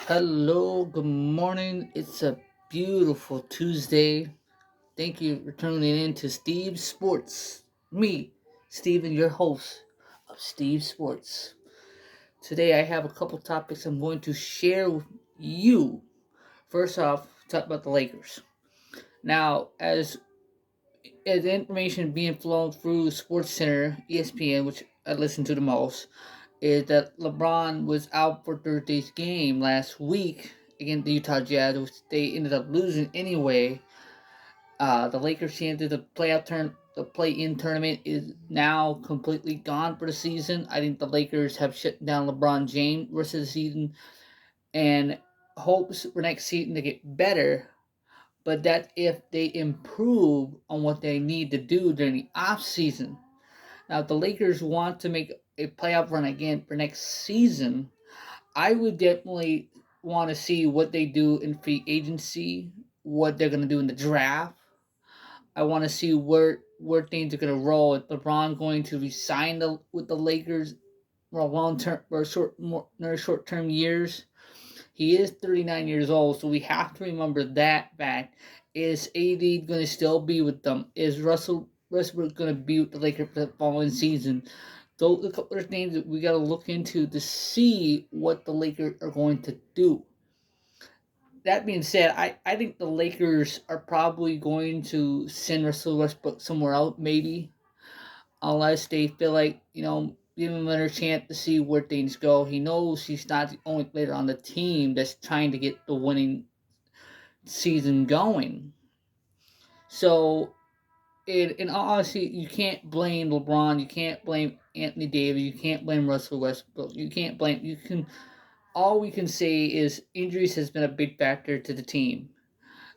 Hello, good morning. It's a beautiful Tuesday. Thank you for tuning in to Steve Sports. Me, Steven, your host of Steve Sports. Today I have a couple topics I'm going to share with you. First off, talk about the Lakers. Now, as information being flown through Sports Center, ESPN, which I listen to the most, is that LeBron was out for Thursday's game last week against the Utah Jazz, which they ended up losing anyway. The Lakers chances the the play-in tournament is now completely gone for the season. I think the Lakers have shut down LeBron James rest of the season and hopes for next season to get better. But that's if they improve on what they need to do during the off season. Now, if the Lakers want to make a playoff run again for next season, I would definitely want to see what they do in free agency, what they're going to do in the draft. I want to see where things are going to roll. Is LeBron going to resign with the Lakers for a long term or short term years? He is 39 years old, so we have to remember that fact. Is AD going to still be with them? Is Russell Westbrook going to be with the Lakers for the following season? Those are a couple of things that we got to look into to see what the Lakers are going to do. That being said, I think the Lakers are probably going to send Russell Westbrook somewhere else, maybe, unless they feel like, give him another chance to see where things go. He knows he's not the only player on the team that's trying to get the winning season going. So, in all honesty, you can't blame LeBron, you can't blame Anthony Davis, you can't blame Russell Westbrook, you can, all we can say is injuries has been a big factor to the team.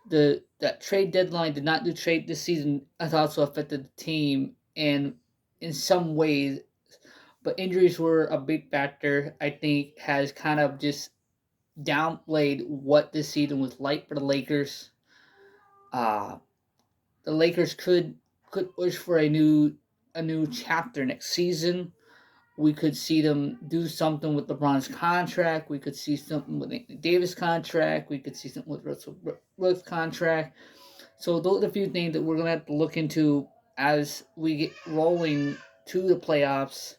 That trade deadline did not do trade this season has also affected the team and in some ways, but injuries were a big factor. I think has kind of just downplayed what this season was like for the Lakers. Uh, the Lakers could wish for a new chapter next season. We could see them do something with LeBron's contract. We could see something with Anthony Davis' contract. We could see something with Russell Wilson contract. So those are a few things that we're gonna have to look into as we get rolling to the playoffs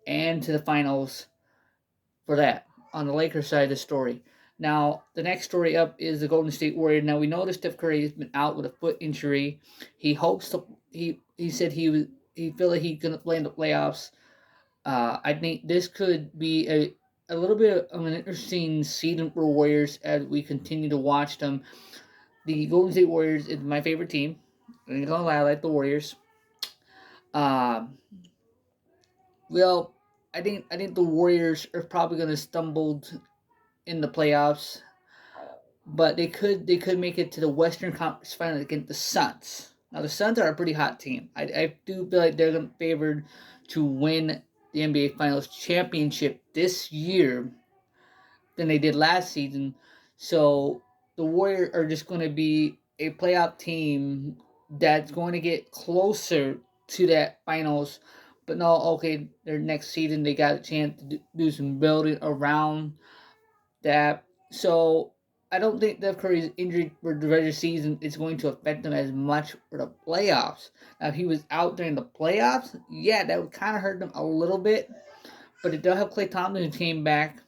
and to the finals for that on the Lakers side of the story. Now, the next story up is the Golden State Warriors. Now we know that Steph Curry has been out with a foot injury. He hopes to. He said he feel like he's gonna play in the playoffs. I think this could be a little bit of an interesting season for Warriors as we continue to watch them. The Golden State Warriors is my favorite team. I ain't gonna lie, I like the Warriors. Um, well, I think the Warriors are probably gonna stumble in the playoffs, but they could make it to the Western Conference Finals against the Suns. Now the Suns are a pretty hot team. I do feel like they're favored to win the NBA Finals championship this year than they did last season. So the Warriors are just going to be a playoff team that's going to get closer to that finals. But no, okay, their next season they got a chance to do some building around that. So I don't think Steph Curry's injury for the regular season is going to affect him as much for the playoffs. Now, if he was out during the playoffs, yeah, that would kind of hurt them a little bit. But it does have Klay Thompson who came back.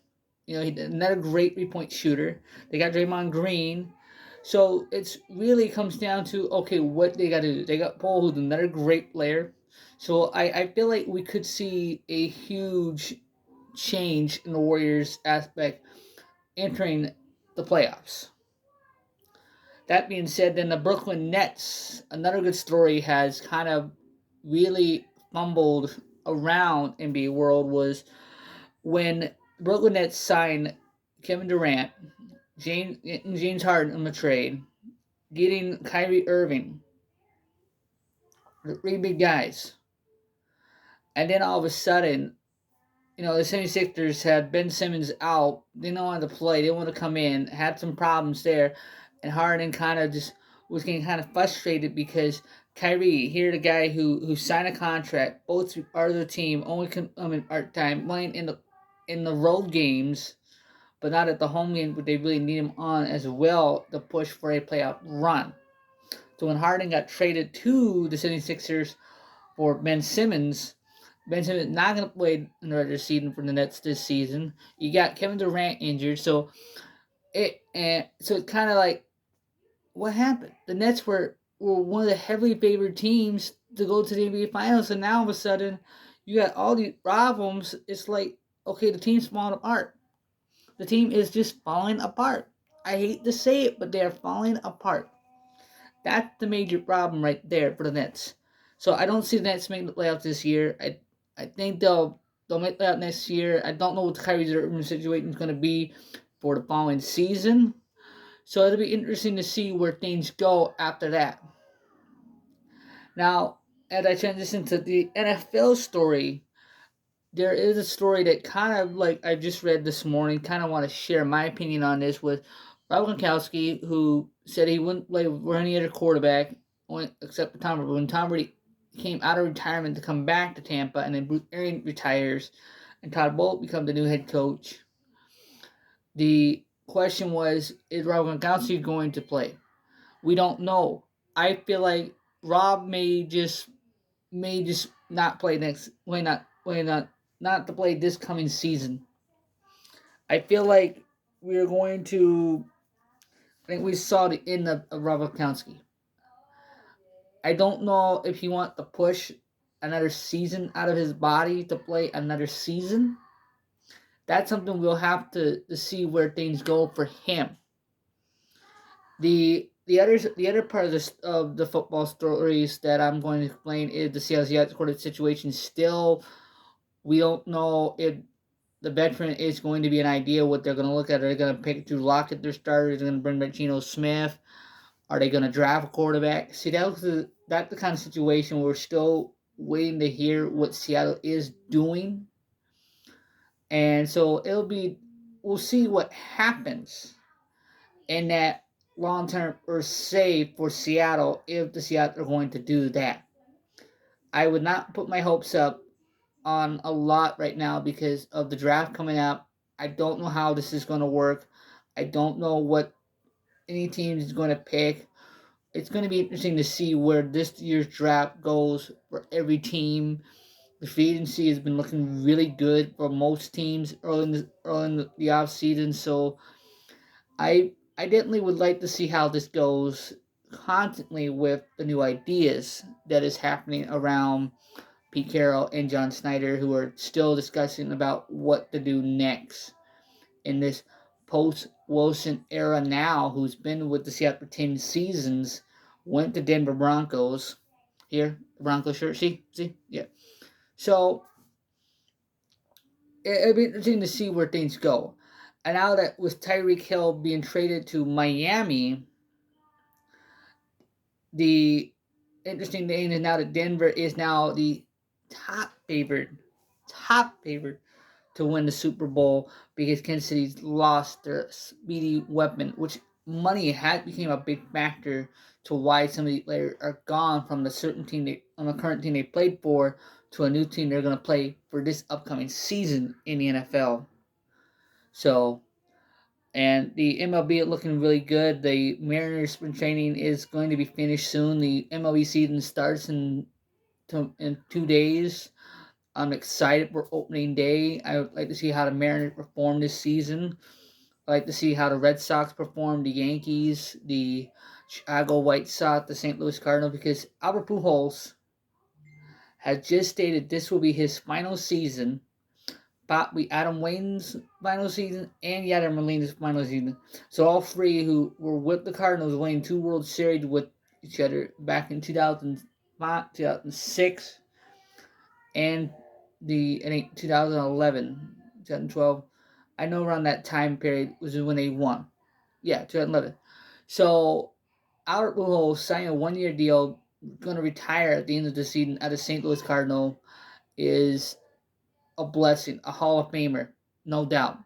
He's another great 3-point shooter. They got Draymond Green. So it's really comes down to, okay, what they got to do. They got Paul, who's another great player. So I feel like we could see a huge change in the Warriors aspect entering the playoffs. That being said, then the Brooklyn Nets, another good story, has kind of really fumbled around NBA world was when Brooklyn Nets signed Kevin Durant, James Harden in the trade, getting Kyrie Irving, the three big guys, and then all of a sudden, the 76ers had Ben Simmons out. They didn't want to play. They want to come in. Had some problems there. And Harden kind of just was getting kind of frustrated because Kyrie, here the guy who signed a contract, both are the team, only come in part time, playing in the road games, but not at the home game, but they really need him on as well to push for a playoff run. So when Harden got traded to the 76ers for Ben Simmons not going to play in the regular season for the Nets this season. You got Kevin Durant injured, so it's kind of like what happened. The Nets were one of the heavily favored teams to go to the NBA Finals, and now all of a sudden you got all these problems. It's like, okay, the team's falling apart. The team is just falling apart. I hate to say it, but they are falling apart. That's the major problem right there for the Nets. So I don't see the Nets making the playoffs this year. I think they'll make the playoffs next year. I don't know what the Kyrie Irving situation is going to be for the following season. So it'll be interesting to see where things go after that. Now, as I transition to the NFL story, there is a story that kind of like I just read this morning. Kind of want to share my opinion on this with Rob Gronkowski, who said he wouldn't play for any other quarterback except for Tom Brady. When Tom Brady came out of retirement to come back to Tampa, and then Bruce Arians retires, and Todd Bowles becomes the new head coach. The question was, is Rob Gronkowski going to play? We don't know. I feel like Rob may just not play not to play this coming season. I feel like we're going to. I think we saw the end of Rob Gronkowski. I don't know if he wants to push another season out of his body to play another season. That's something we'll have to see where things go for him. The other part of the football stories that I'm going to explain is the Seattle Seahawks quarterback situation. Still, we don't know if the veteran is going to be an idea what they're going to look at. Are they going to pick Drew Lock at their starters? Are they going to bring back Geno Smith? Are they going to draft a quarterback? See, that's the kind of situation we're still waiting to hear what Seattle is doing. And so we'll see what happens in that long term or say for Seattle if the Seattle are going to do that. I would not put my hopes up on a lot right now because of the draft coming up. I don't know how this is going to work. I don't know what any team is going to pick. It's going to be interesting to see where this year's draft goes for every team. The free agency has been looking really good for most teams early in the off season. So I definitely would like to see how this goes constantly with the new ideas that is happening around Pete Carroll and John Snyder, who are still discussing about what to do next in this post-Wilson era now, who's been with the Seattle for 10 seasons, went to Denver Broncos. Here, the Broncos shirt. See? Yeah. So, it'll be interesting to see where things go. And now that with Tyreek Hill being traded to Miami, the interesting thing is now that Denver is now the top favorite to win the Super Bowl because Kansas City's lost their speedy weapon, which money had became a big factor to why some of the players are gone from the current team they played for to a new team they're going to play for this upcoming season in the NFL. So, and the MLB is looking really good. The Mariners spring training is going to be finished soon. The MLB season starts in 2 days. I'm excited for opening day. I would like to see how the Mariners perform this season. I like to see how the Red Sox perform, the Yankees, the Chicago White Sox, the St. Louis Cardinals, because Albert Pujols has just stated this will be his final season. Probably Adam Wain's final season and Yadier Molina's final season. So all three who were with the Cardinals winning 2 World Series with each other back in 2005, 2006, and I think 2011, 2012. I know around that time period was when they won. Yeah, 2011. So Albert Pujols signed a 1-year deal, going to retire at the end of the season at the St. Louis Cardinal, is a blessing, a Hall of Famer, no doubt.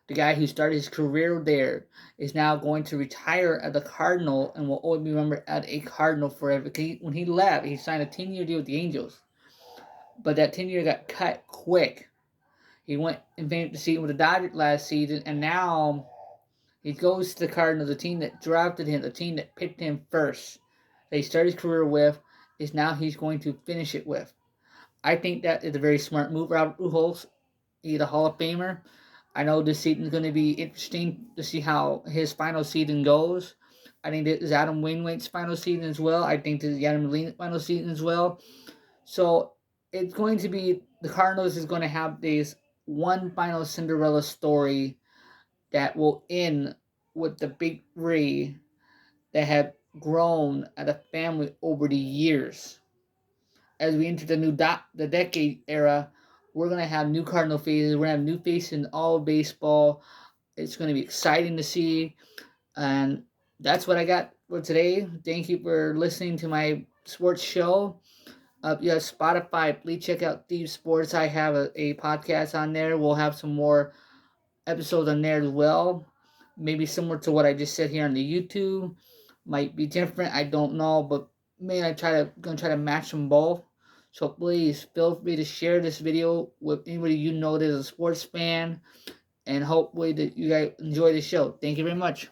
The guy who started his career there is now going to retire at the Cardinal and will always be remembered as a Cardinal forever. When he left, he signed a 10-year deal with the Angels, but that 10 year got cut quick. He went and finished the season with the Dodgers last season, and now he goes to the Cardinals, the team that drafted him, the team that picked him first, that he started his career with, is now he's going to finish it with. I think that is a very smart move, Albert Pujols. He's a Hall of Famer. I know this season is going to be interesting to see how his final season goes. I think this is Adam Wainwright's final season as well. I think this is Adam Molina's final season as well. So it's going to be the Cardinals is going to have this one final Cinderella story that will end with the big three that have grown as a family over the years. As we enter the decade era, we're gonna have new Cardinal faces. We're gonna have new faces in all of baseball. It's gonna be exciting to see, and that's what I got for today. Thank you for listening to my sports show. Yeah, Spotify. Please check out Steve Sports. I have a podcast on there. We'll have some more episodes on there as well. Maybe similar to what I just said here on the YouTube. Might be different. I don't know, but maybe gonna try to match them both. So please feel free to share this video with anybody you know that is a sports fan, and hopefully that you guys enjoy the show. Thank you very much.